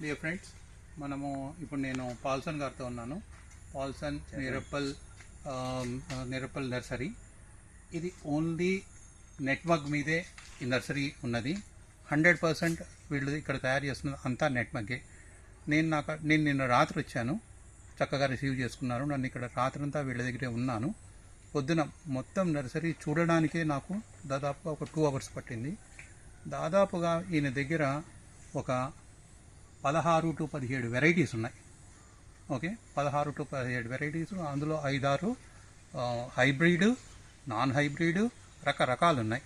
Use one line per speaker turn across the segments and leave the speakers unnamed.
Dear friends, మనము ఇప్పుడు నేను పాల్సన్ గారితో ఉన్నాను. Paulson Nirapal nursery. ఇది ఓన్లీ నెట్వర్క్ మీదే ఈ నర్సరీ ఉన్నది. 100% వీళ్ళు ఇక్కడ తయారు చేస్తున్నది అంతా నెట్వర్కే. నేను నిన్న రాత్రి వచ్చాను, చక్కగా రిసీవ్ చేసుకున్నారు నన్ను. ఇక్కడ రాత్రంతా వీళ్ళ దగ్గరే ఉన్నాను. పొద్దున మొత్తం నర్సరీ చూడడానికే నాకు దాదాపుగా ఒక 2 hours పట్టింది. దాదాపుగా ఈయన దగ్గర ఒక 16 to 17 వెరైటీస్ ఉన్నాయి. Okay, 16 to 17 varieties. అందులో 5-6 హైబ్రిడ్, నాన్ హైబ్రిడ్ రకరకాలు ఉన్నాయి.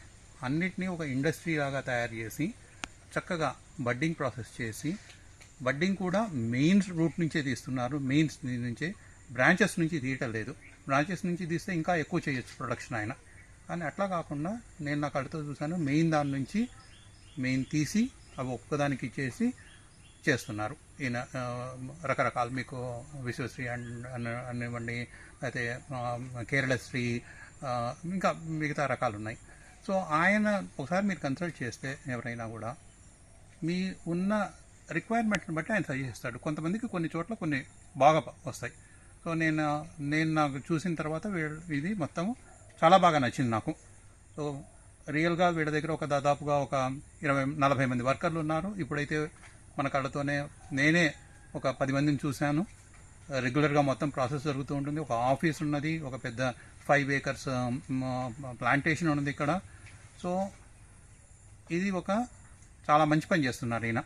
అన్నిటినీ ఒక ఇండస్ట్రీ లాగా తయారు చేసి చక్కగా బడ్డింగ్ ప్రాసెస్ చేసి, బడ్డింగ్ కూడా మెయిన్స్ రూట్ నుంచే తీస్తున్నారు. మెయిన్స్ నుంచే, బ్రాంచెస్ నుంచి తీయటం లేదు. బ్రాంచెస్ నుంచి తీస్తే ఇంకా ఎక్కువ చేయొచ్చు ప్రొడక్షన్ ఆయన. కానీ అట్లా కాకుండా నేను నా కళ్ళతో చూశాను, మెయిన్ దాని నుంచి మెయిన్ తీసి అవి ఒక్కదానికి ఇచ్చేసి చేస్తున్నారు ఈయన. రకరకాలు మీకు విశ్వశ్రీ అనివ్వండి, అయితే కేరళశ్రీ, ఇంకా మిగతా రకాలు ఉన్నాయి. సో ఆయన ఒకసారి మీరు కన్సల్ట్ చేస్తే ఎవరైనా కూడా మీ ఉన్న రిక్వైర్మెంట్ని బట్టి ఆయన సజెస్ట్ చేస్తాడు. కొంతమందికి కొన్ని చోట్ల కొన్ని బాగా వస్తాయి. సో నేను నాకు చూసిన తర్వాత ఇది మొత్తం చాలా బాగా నచ్చింది నాకు. సో రియల్గా వీళ్ళ దగ్గర ఒక దాదాపుగా ఒక 20-40 మంది వర్కర్లు ఉన్నారు. ఇప్పుడైతే మన కళ్ళతోనే నేనే ఒక 10 మందిని చూశాను. రెగ్యులర్గా మొత్తం ప్రాసెస్ జరుగుతూ ఉంటుంది. ఒక ఆఫీస్ ఉన్నది, ఒక పెద్ద 5 acres ప్లాంటేషన్ ఉన్నది ఇక్కడ. సో ఇది ఒక చాలా మంచి పని చేస్తున్నారు ఈయన.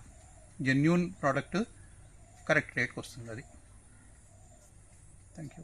జెన్యూన్ ప్రోడక్ట్ కరెక్ట్ రేట్కి వస్తుంది అది. Thank you.